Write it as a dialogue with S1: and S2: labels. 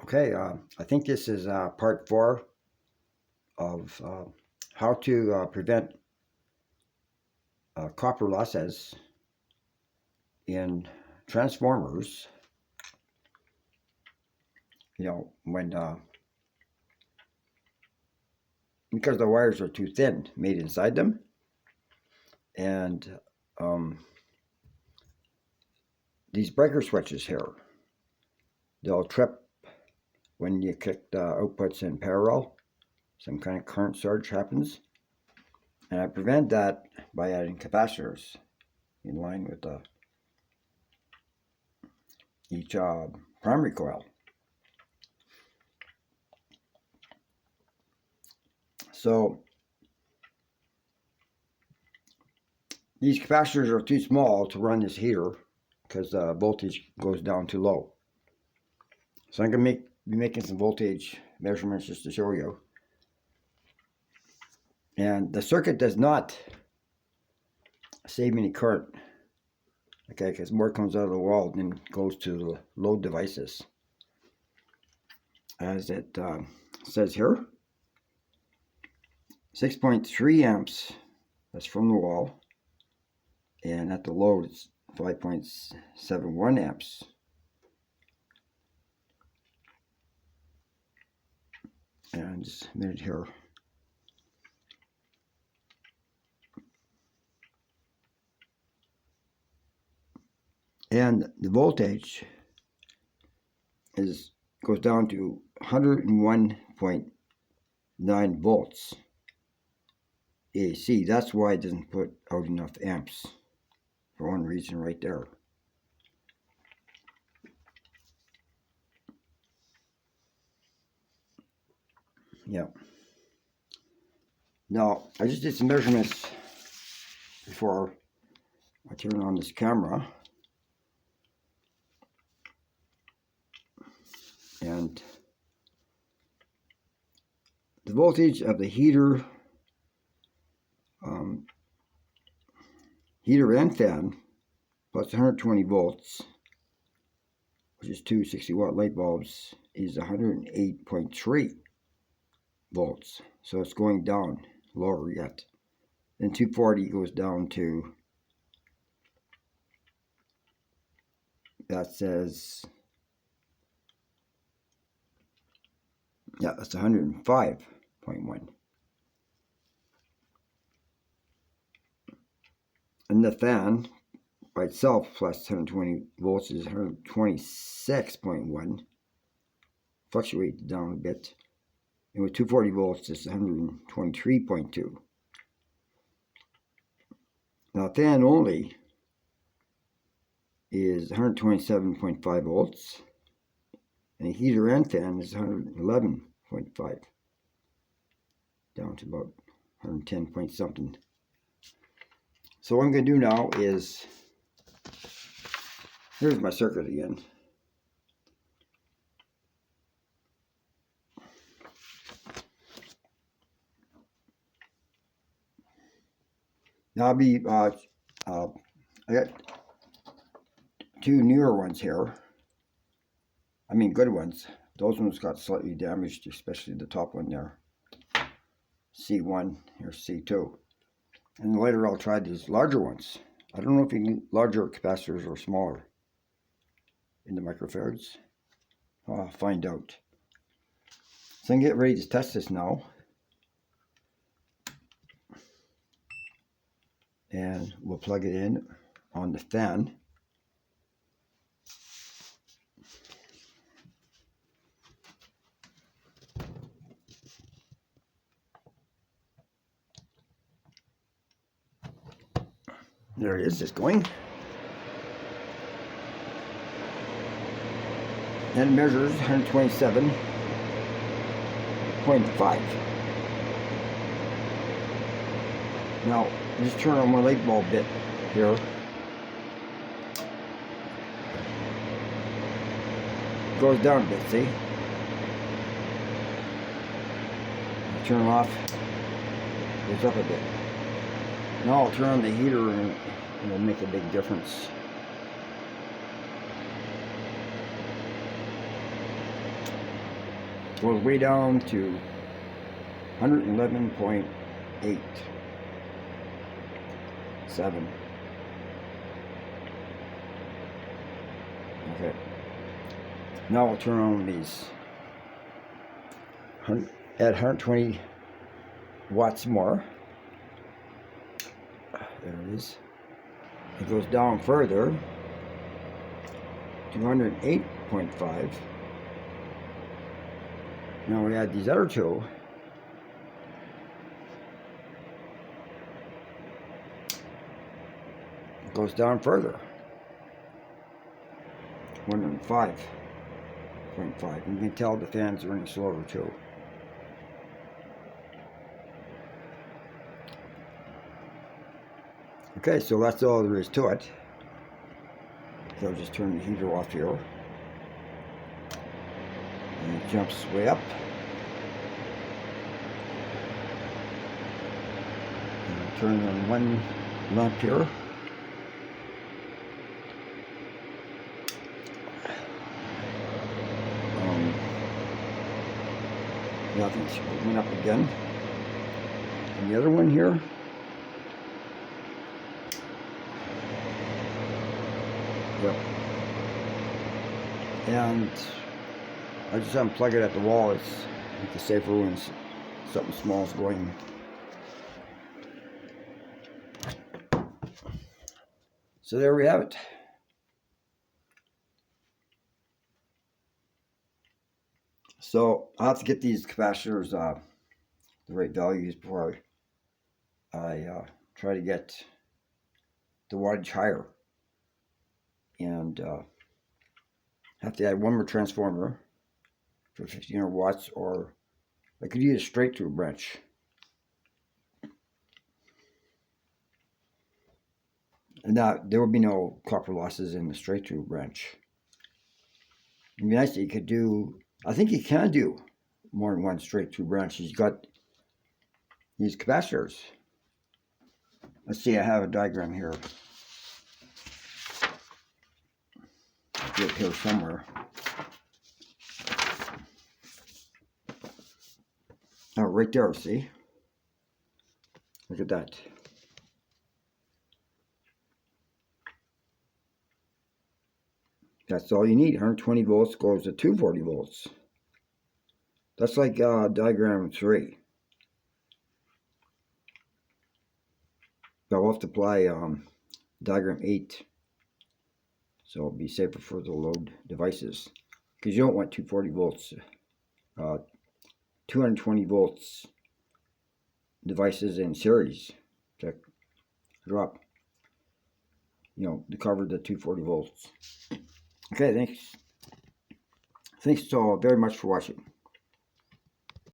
S1: Okay, I think this is part 4 of how to prevent copper losses in transformers. When because the wires are too thin made inside them, and these breaker switches here, they'll trip when you kick the outputs in parallel. Some kind of current surge happens, and I prevent that by adding capacitors in line with each primary coil. So these capacitors are too small to run this heater because the voltage goes down too low. So I'm going to be making some voltage measurements just to show you. And the circuit does not save any current, okay, because more comes out of the wall than goes to the load devices. As it says here, 6.3 amps, that's from the wall, and at the load it's 5.71 amps. And just a minute here. And the voltage goes down to 101.9 volts AC. That's why it doesn't put out enough amps, for one reason right there. Yeah. Now, I just did some measurements before I turn on this camera. And the voltage of the heater and fan plus 120 volts, which is two 60-watt light bulbs, is 108.3 volts. So it's going down lower yet. Then 240 goes down to, that says, yeah, that's 105.1. And the fan by itself plus 120 volts is 126.1. Fluctuate down a bit. And with 240 volts, it's 123.2. Now, fan only is 127.5 volts. And the heater and fan is 111.5. Down to about 110 point something. So what I'm going to do now is, here's my circuit again. Now I got two newer ones here. I mean good ones. Those ones got slightly damaged, especially the top one there. C1, here's C2. And later I'll try these larger ones. I don't know if you can larger capacitors or smaller in the microfarads. I'll find out. So I can get ready to test this now. And we'll plug it in on the fan. There it is, it's going. And it measures 127.5. Now, just turn on my light bulb bit here. It goes down a bit, see? Turn it off, goes up a bit. Now I'll turn on the heater and it'll make a big difference. goes way down to 111.87. Okay. Now I'll turn on these. Add 120 watts more. There it is. It goes down further to 108.5. Now we add these other two. It goes down further. 105.5. You can tell the fans are running slower too. Okay, so that's all there is to it. So I'll just turn the heater off here. And it jumps way up. And I'll turn on one lamp here. Nothing's moving up again. And the other one here. Yep. And I just unplug it at the wall. It's the safer when something small is going. So there we have it. So I'll have to get these capacitors the right values before I try to get the wattage higher. And have to add one more transformer for 1500 watts, or I could use a straight through branch. And there will be no copper losses in the straight through branch. It'd be nice that you could do, I think you can do more than one straight through branch. You've got these capacitors. Let's see, I have a diagram here. Get here somewhere. Oh, right there, see? Look at that. That's all you need. 120 volts goes to 240 volts. That's like diagram 3. I'll have to apply diagram 8. So it'll be safer for the load devices. Because you don't want 240 volts. 220 volts devices in series to drop, to cover the 240 volts. Okay, thanks so very much for watching.